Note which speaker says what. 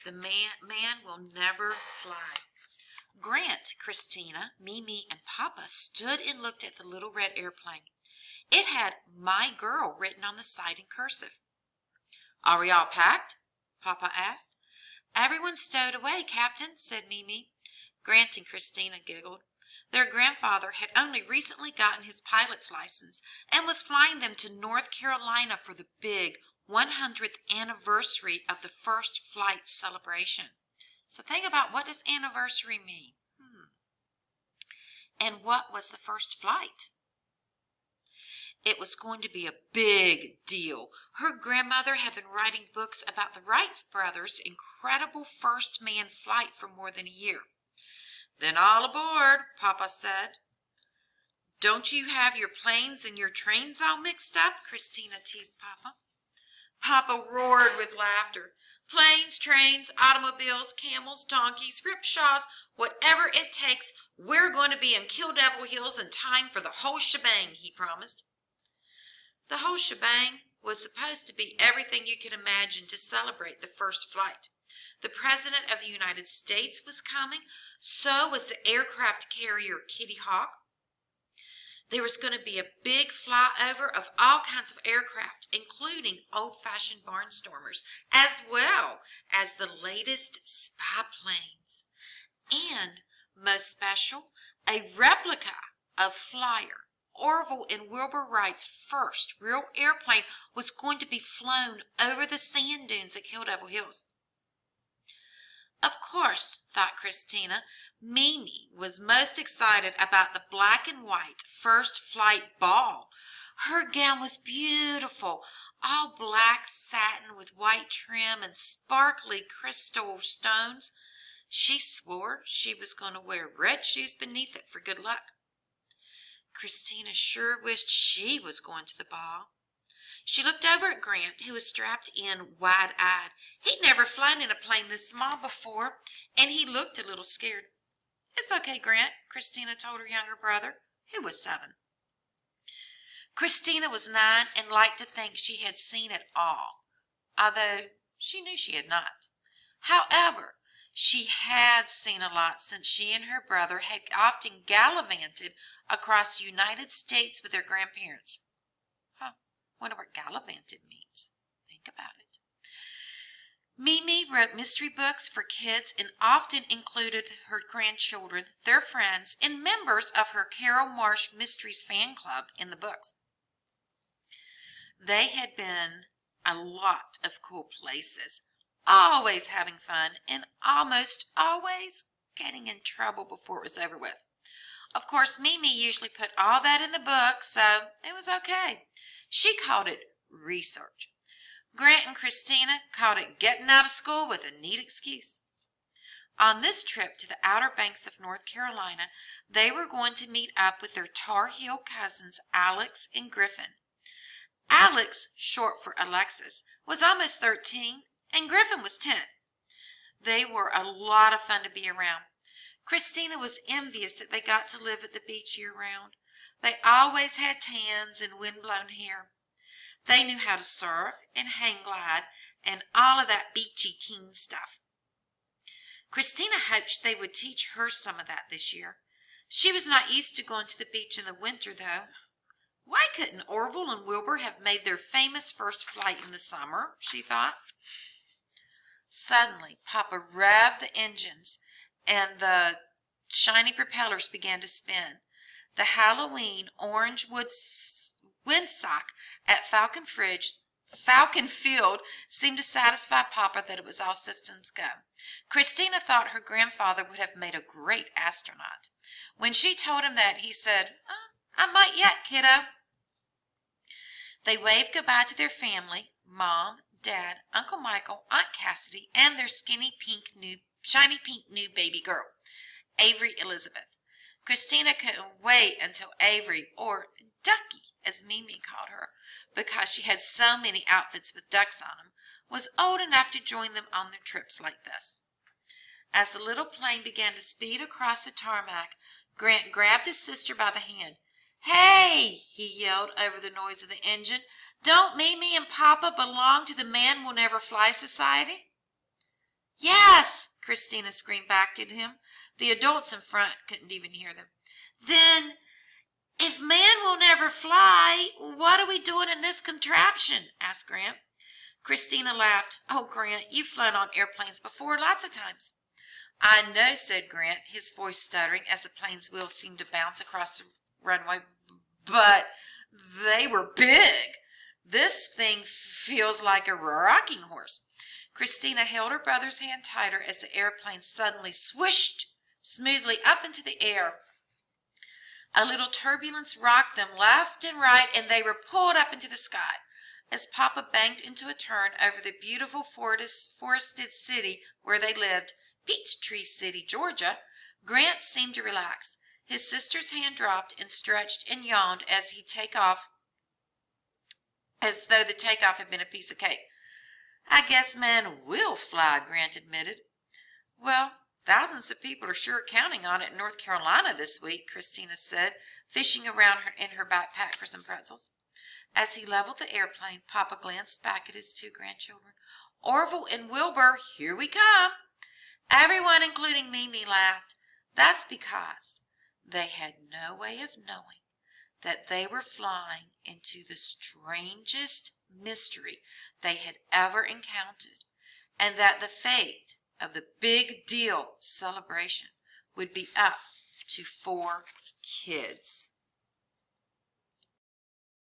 Speaker 1: The man will never fly. Grant, Christina, Mimi, and Papa stood and looked at the little red airplane. It had "My Girl" written on the side in cursive. "Are we all packed?" Papa asked. "Everyone's stowed away, Captain," said Mimi. Grant and Christina giggled. Their grandfather had only recently gotten his pilot's license and was flying them to North Carolina for the big 100th anniversary of the first flight celebration. So think about, what does anniversary mean? And what was the first flight? It was going to be a big deal. Her grandmother had been writing books about the Wright brothers' incredible first manned flight for more than a year. "Then all aboard," Papa said. "Don't you have your planes and your trains all mixed up?" Christina teased Papa. Papa roared with laughter. "Planes, trains, automobiles, camels, donkeys, rickshaws, whatever it takes, we're going to be in Kill Devil Hills in time for the whole shebang," he promised. The whole shebang was supposed to be everything you could imagine to celebrate the first flight. The President of the United States was coming. So was the aircraft carrier Kitty Hawk. There was going to be a big flyover of all kinds of aircraft, including old-fashioned barnstormers, as well as the latest spy planes. And, most special, a replica of Flyer, Orville and Wilbur Wright's first real airplane, was going to be flown over the sand dunes at Kill Devil Hills. Of course, thought Christina, Mimi was most excited about the black and white first flight ball. Her gown was beautiful, all black satin with white trim and sparkly crystal stones. She swore she was going to wear red shoes beneath it for good luck. Christina sure wished she was going to the ball. She looked over at Grant, who was strapped in wide-eyed. He'd never flown in a plane this small before, and he looked a little scared. "It's okay, Grant," Christina told her younger brother, who was 7. Christina was 9 and liked to think she had seen it all, although she knew she had not. However, she had seen a lot, since she and her brother had often gallivanted across the United States with their grandparents. Wonder what gallivanted means. Think about it. Mimi wrote mystery books for kids and often included her grandchildren, their friends, and members of her Carole Marsh Mysteries fan club in the books. They had been a lot of cool places, always having fun and almost always getting in trouble before it was over with. Of course, Mimi usually put all that in the book, so it was okay. She called it research. Grant and Christina called it getting out of school with a neat excuse. On this trip to the Outer Banks of North Carolina, they were going to meet up with their Tar Heel cousins Alex and Griffin. Alex, short for Alexis, was almost 13, and Griffin was 10. They were a lot of fun to be around. Christina was envious that they got to live at the beach year-round. They always had tans and wind-blown hair. They knew how to surf and hang glide and all of that beachy king stuff. Christina hoped they would teach her some of that this year. She was not used to going to the beach in the winter, though. Why couldn't Orville and Wilbur have made their famous first flight in the summer, she thought. Suddenly, Papa revved the engines, and the shiny propellers began to spin. The Halloween orange windsock at Falcon Field seemed to satisfy Papa that it was all systems go. Christina thought her grandfather would have made a great astronaut. When she told him that, he said, "I might yet, kiddo." They waved goodbye to their family, Mom, Dad, Uncle Michael, Aunt Cassidy, and their shiny pink new baby girl, Avery Elizabeth. Christina couldn't wait until Avery, or Ducky, as Mimi called her, because she had so many outfits with ducks on them, was old enough to join them on their trips like this. As the little plane began to speed across the tarmac, Grant grabbed his sister by the hand. "Hey!" he yelled over the noise of the engine. "Don't Mimi and Papa belong to the Man Will Never Fly Society?" Yes, Christina screamed back at him. The adults in front couldn't even hear them. Then, if man will never fly, what are we doing in this contraption? Asked Grant. Christina laughed. Oh, Grant, you've flown on airplanes before, lots of times. I know, said Grant, his voice stuttering as the plane's wheels seemed to bounce across the runway, but they were big. This thing feels like a rocking horse. Christina held her brother's hand tighter as the airplane suddenly swished smoothly up into the air. A little turbulence rocked them left and right, and they were pulled up into the sky. As Papa banked into a turn over the beautiful forested city where they lived, Peachtree City, Georgia, Grant seemed to relax. His sister's hand dropped and stretched and yawned as though the takeoff had been a piece of cake. I guess man will fly, Grant admitted. Well, thousands of people are sure counting on it in North Carolina this week, Christina said, fishing around in her backpack for some pretzels. As he leveled the airplane, Papa glanced back at his two grandchildren. Orville and Wilbur, here we come. Everyone, including Mimi, laughed. That's because they had no way of knowing that they were flying into the strangest mystery they had ever encountered, and that the fate of the Big Deal celebration would be up to 4 kids.